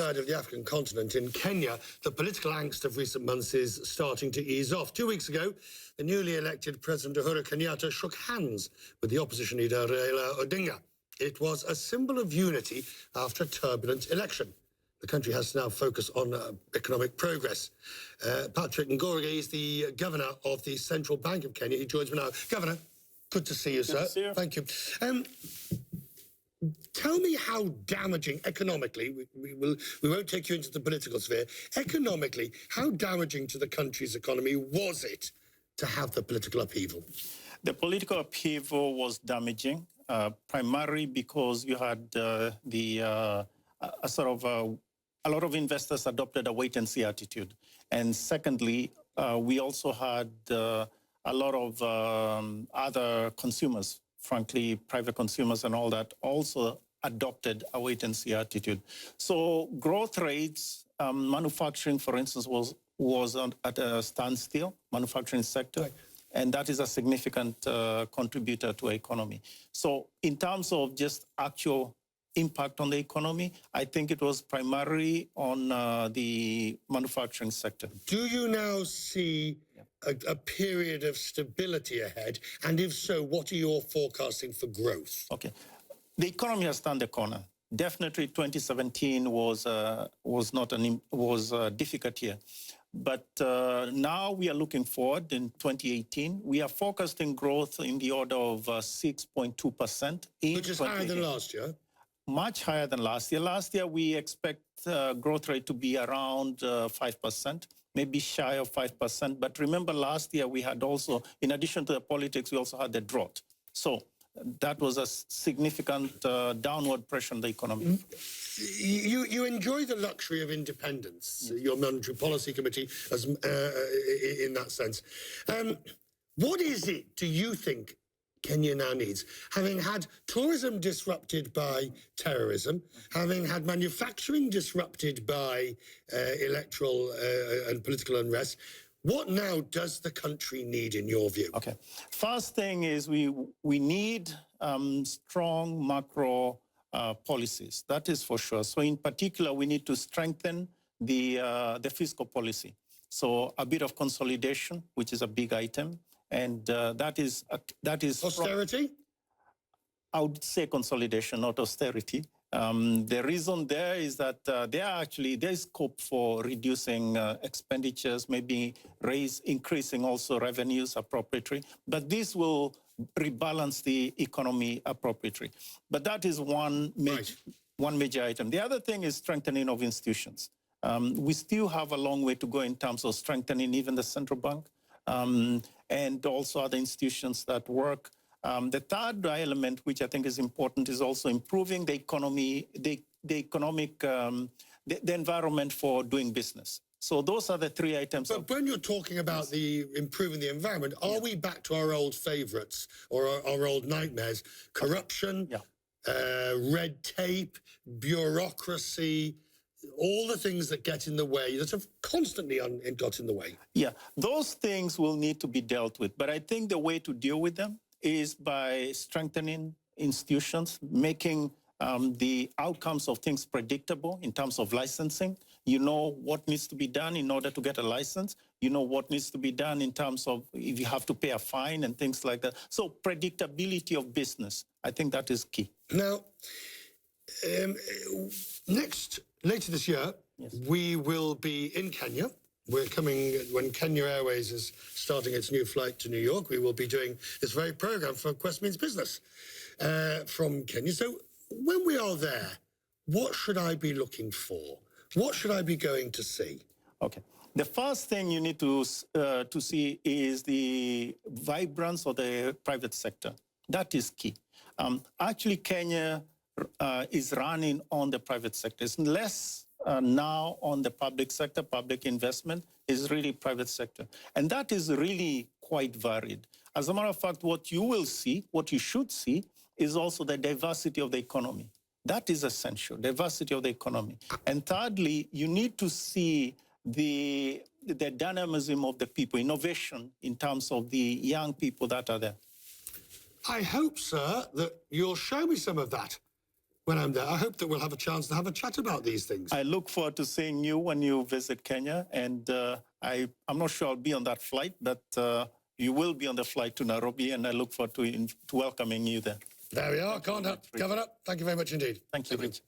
side of the African continent, in Kenya, the political angst of recent months is starting to ease off. 2 weeks ago, the newly elected President Uhuru Kenyatta shook hands with the opposition leader Raila Odinga. It was a symbol of unity after a turbulent election. The country has to now focus on economic progress. Patrick Njoroge is the governor of the Central Bank of Kenya. He joins me now. Governor, good to see you, sir. Good to see you. Thank you. Tell me how damaging economically, we won't take you into the political sphere, economically, how damaging to the country's economy was it to have the political upheaval? The political upheaval was damaging, primarily because you had a lot of investors adopted a wait-and-see attitude. And secondly, we also had a lot of other consumers, frankly, private consumers and all that, also adopted a wait-and-see attitude. So growth rates, manufacturing, for instance, was at a standstill, manufacturing sector. Right. And that is a significant contributor to the economy. So in terms of just actual impact on the economy, I think it was primarily on the manufacturing sector. Do you now see a period of stability ahead? And if so, what are your forecasting for growth? Okay. The economy has turned the corner. Definitely 2017 was a difficult year. But now we are looking forward in 2018. We are forecasting growth in the order of 6.2%. Which is higher than last year? Much higher than last year. Last year, we expect growth rate to be around 5%, maybe shy of 5%. But remember, last year, we had also, in addition to the politics, we also had the drought. So that was a significant downward pressure on the economy. You enjoy the luxury of independence, yes. Your Monetary Policy Committee, as, in that sense. What is it, do you think, Kenya now needs? Having had tourism disrupted by terrorism, having had manufacturing disrupted by electoral and political unrest, what now does the country need, in your view? Okay. First thing is we need strong macro policies. That is for sure. So in particular, we need to strengthen the fiscal policy. So a bit of consolidation, which is a big item. And that is austerity? I would say consolidation, not austerity. The reason there is that there is scope for reducing expenditures, maybe increasing also revenues appropriately. But this will rebalance the economy appropriately. But that is one major item. The other thing is strengthening of institutions. We still have a long way to go in terms of strengthening even the central bank. And also other institutions that work. The third element, which I think is important, is also improving the economy, the environment for doing business. So those are the three items. But when you're talking about improving the environment, are we back to our old favourites or our old nightmares? Corruption, red tape, bureaucracy, all the things that get in the way, that have constantly got in the way. Yeah, those things will need to be dealt with. But I think the way to deal with them is by strengthening institutions, making the outcomes of things predictable in terms of licensing. You know what needs to be done in order to get a license. You know what needs to be done in terms of if you have to pay a fine and things like that. So predictability of business, I think that is key. Now, later this year, yes, we will be in Kenya. We're coming, when Kenya Airways is starting its new flight to New York, we will be doing this very programme for Quest Means Business from Kenya. So when we are there, what should I be looking for? What should I be going to see? Okay. The first thing you need to see is the vibrance of the private sector. That is key. Actually, Kenya is running on the private sector. It's less now on the public sector. Public investment is really private sector. And that is really quite varied. As a matter of fact, what you will see, what you should see, is also the diversity of the economy. That is essential, diversity of the economy. And thirdly, you need to see the dynamism of the people, innovation in terms of the young people that are there. I hope, sir, that you'll show me some of that when I'm there. I hope that we'll have a chance to have a chat about these things. I look forward to seeing you when you visit Kenya, and I'm not sure I'll be on that flight, but you will be on the flight to Nairobi, and I look forward to welcoming you there. There we are. Governor, thank you very much indeed. Thank you, Rich.